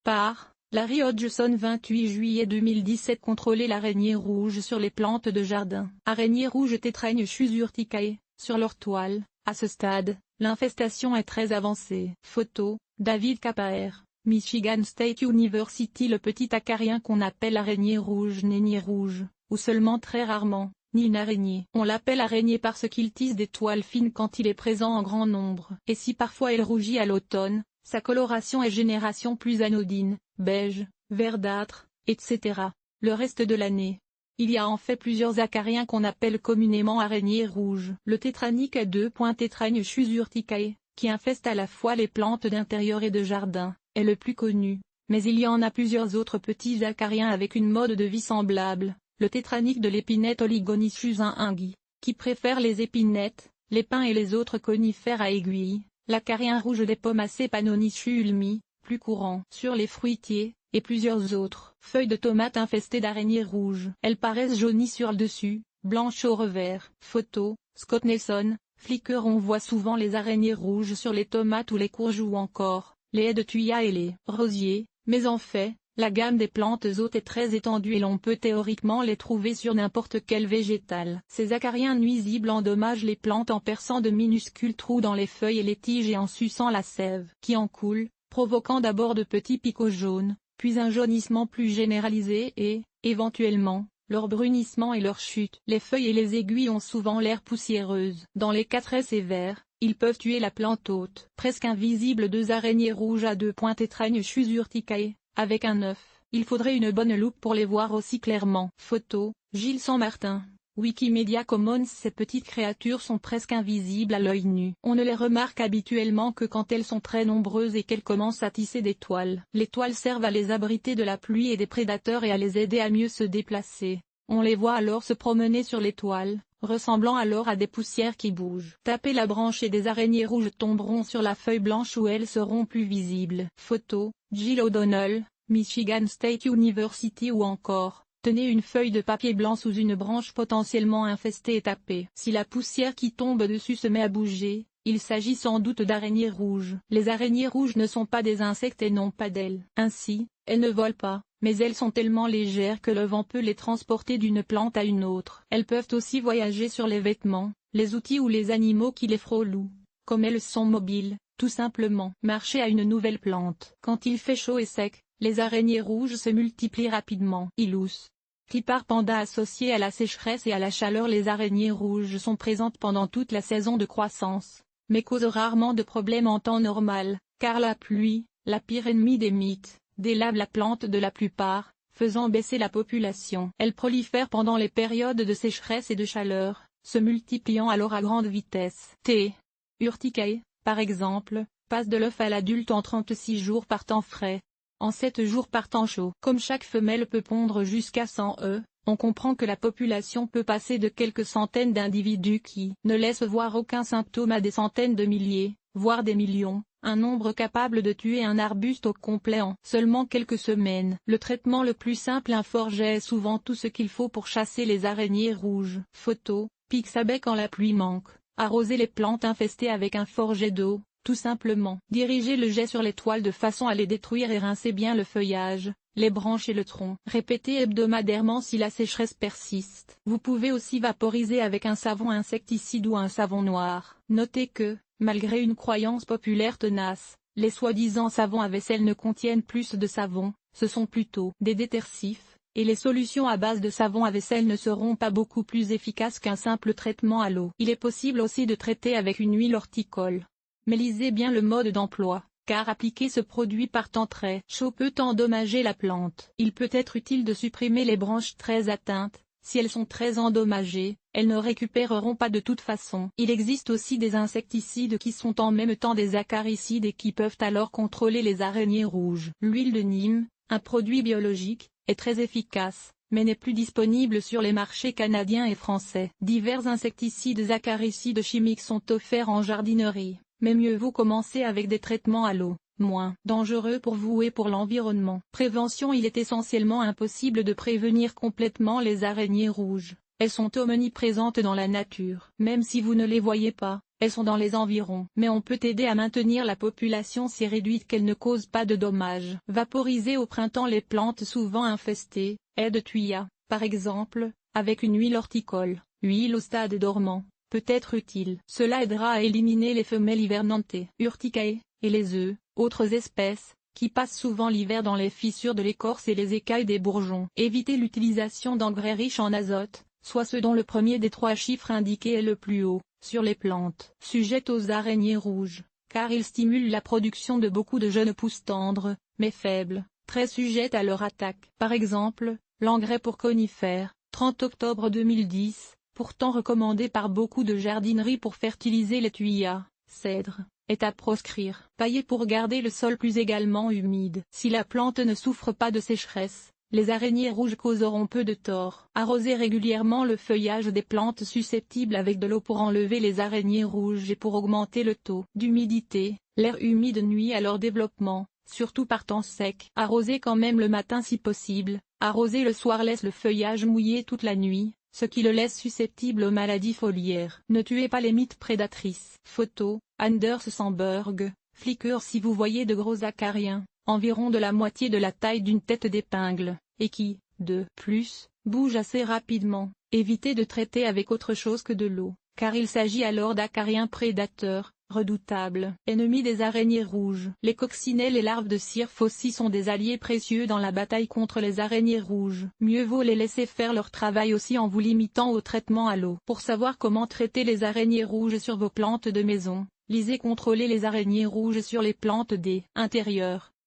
Par Larry Hodgson 28 juillet 2017. Contrôler l'araignée rouge sur les plantes de jardin. Araignée rouge Tetraignus urticae, sur leur toile. À ce stade, l'infestation est très avancée. Photo, David Capaer, Michigan State University. Le petit acarien qu'on appelle araignée rouge n'est ni rouge, ou seulement très rarement, ni une araignée. On l'appelle araignée parce qu'il tisse des toiles fines quand il est présent en grand nombre. Et si parfois il rougit à l'automne, sa coloration est génération plus anodine, beige, verdâtre, etc. Le reste de l'année. Il y a en fait plusieurs acariens qu'on appelle communément araignées rouges. Le tétranique à 2 points Tetraignus urticae, qui infeste à la fois les plantes d'intérieur et de jardin, est le plus connu, mais il y en a plusieurs autres petits acariens avec une mode de vie semblable. Le tétranique de l'épinette Oligonychus ingui, qui préfère les épinettes, les pins et les autres conifères à aiguilles. L'acarien rouge des pomacées Panonychus ulmi, plus courant sur les fruitiers, et plusieurs autres. Feuilles de tomates infestées d'araignées rouges. Elles paraissent jaunies sur le dessus, blanches au revers. Photo, Scott Nelson, Flickr. On voit souvent les araignées rouges sur les tomates ou les courges ou encore, les haies de thuya et les rosiers, mais en fait, la gamme des plantes hôtes est très étendue et l'on peut théoriquement les trouver sur n'importe quel végétal. Ces acariens nuisibles endommagent les plantes en perçant de minuscules trous dans les feuilles et les tiges et en suçant la sève qui en coule, provoquant d'abord de petits picots jaunes, puis un jaunissement plus généralisé et, éventuellement, leur brunissement et leur chute. Les feuilles et les aiguilles ont souvent l'air poussiéreuses. Dans les cas très sévères, ils peuvent tuer la plante hôte. Presque invisibles 2 araignées rouges à 2 points Tetraignus urticae. Avec un œuf, il faudrait une bonne loupe pour les voir aussi clairement. Photo, Gilles Saint-Martin, Wikimedia Commons. Ces petites créatures sont presque invisibles à l'œil nu. On ne les remarque habituellement que quand elles sont très nombreuses et qu'elles commencent à tisser des toiles. Les toiles servent à les abriter de la pluie et des prédateurs et à les aider à mieux se déplacer. On les voit alors se promener sur les toiles, ressemblant alors à des poussières qui bougent. Taper la branche et des araignées rouges tomberont sur la feuille blanche où elles seront plus visibles. Photo, Jill O'Donnell, Michigan State University. Ou encore, tenez une feuille de papier blanc sous une branche potentiellement infestée et tapez. Si la poussière qui tombe dessus se met à bouger, il s'agit sans doute d'araignées rouges. Les araignées rouges ne sont pas des insectes et n'ont pas d'ailes. Ainsi, elles ne volent pas, mais elles sont tellement légères que le vent peut les transporter d'une plante à une autre. Elles peuvent aussi voyager sur les vêtements, les outils ou les animaux qui les frôlent. Comme elles sont mobiles, tout simplement marcher à une nouvelle plante. Quand il fait chaud et sec, les araignées rouges se multiplient rapidement. Ilus. Clipar panda. Associées à la sécheresse et à la chaleur, les araignées rouges sont présentes pendant toute la saison de croissance, mais causent rarement de problèmes en temps normal, car la pluie, la pire ennemie des mythes, délave la plante de la plupart, faisant baisser la population. Elles prolifèrent pendant les périodes de sécheresse et de chaleur, se multipliant alors à grande vitesse. T. urticae, par exemple, passe de l'œuf à l'adulte en 36 jours par temps frais. En 7 jours par temps chaud. Comme chaque femelle peut pondre jusqu'à 100 œufs, on comprend que la population peut passer de quelques centaines d'individus qui ne laissent voir aucun symptôme à des centaines de milliers, voire des millions, un nombre capable de tuer un arbuste au complet en seulement quelques semaines. Le traitement le plus simple, un forget, est souvent tout ce qu'il faut pour chasser les araignées rouges. Photo, Pixabay. Quand la pluie manque, arroser les plantes infestées avec un forget d'eau. Tout simplement, dirigez le jet sur les toiles de façon à les détruire et rincez bien le feuillage, les branches et le tronc. Répétez hebdomadairement si la sécheresse persiste. Vous pouvez aussi vaporiser avec un savon insecticide ou un savon noir. Notez que, malgré une croyance populaire tenace, les soi-disant savons à vaisselle ne contiennent plus de savon, ce sont plutôt des détersifs, et les solutions à base de savon à vaisselle ne seront pas beaucoup plus efficaces qu'un simple traitement à l'eau. Il est possible aussi de traiter avec une huile horticole. Mais lisez bien le mode d'emploi, car appliquer ce produit par temps très chaud peut endommager la plante. Il peut être utile de supprimer les branches très atteintes. Si elles sont très endommagées, elles ne récupéreront pas de toute façon. Il existe aussi des insecticides qui sont en même temps des acaricides et qui peuvent alors contrôler les araignées rouges. L'huile de Nîmes, un produit biologique, est très efficace, mais n'est plus disponible sur les marchés canadiens et français. Divers insecticides acaricides chimiques sont offerts en jardinerie. Mais mieux vaut commencer avec des traitements à l'eau, moins dangereux pour vous et pour l'environnement. Prévention. Il est essentiellement impossible de prévenir complètement les araignées rouges. Elles sont omniprésentes dans la nature. Même si vous ne les voyez pas, elles sont dans les environs. Mais on peut aider à maintenir la population si réduite qu'elle ne cause pas de dommages. Vaporiser au printemps les plantes souvent infestées, haies de thuya, par exemple, avec une huile horticole, huile au stade dormant, peut être utile. Cela aidera à éliminer les femelles hivernantes, Urticae, et les œufs, autres espèces, qui passent souvent l'hiver dans les fissures de l'écorce et les écailles des bourgeons. Éviter l'utilisation d'engrais riches en azote, soit ceux dont le premier des 3 chiffres indiqués est le plus haut, sur les plantes sujettes aux araignées rouges, car ils stimulent la production de beaucoup de jeunes pousses tendres, mais faibles, très sujettes à leur attaque. Par exemple, l'engrais pour conifères, 30 octobre 2010, pourtant recommandé par beaucoup de jardineries pour fertiliser les thuyas, cèdres, est à proscrire. Pailler pour garder le sol plus également humide. Si la plante ne souffre pas de sécheresse, les araignées rouges causeront peu de tort. Arroser régulièrement le feuillage des plantes susceptibles avec de l'eau pour enlever les araignées rouges et pour augmenter le taux d'humidité. L'air humide nuit à leur développement, surtout par temps sec. Arroser quand même le matin si possible. Arroser le soir laisse le feuillage mouillé toute la nuit, ce qui le laisse susceptible aux maladies foliaires. Ne tuez pas les mites prédatrices. Photo, Anders Sandberg, Flickr. Si vous voyez de gros acariens, environ de la moitié de la taille d'une tête d'épingle, et qui, de plus, bougent assez rapidement, évitez de traiter avec autre chose que de l'eau, car il s'agit alors d'acariens prédateurs, redoutables. Ennemis des araignées rouges. Les coccinelles et larves de cirphe aussi sont des alliés précieux dans la bataille contre les araignées rouges. Mieux vaut les laisser faire leur travail aussi en vous limitant au traitement à l'eau. Pour savoir comment traiter les araignées rouges sur vos plantes de maison, lisez Contrôler les araignées rouges sur les plantes des intérieurs.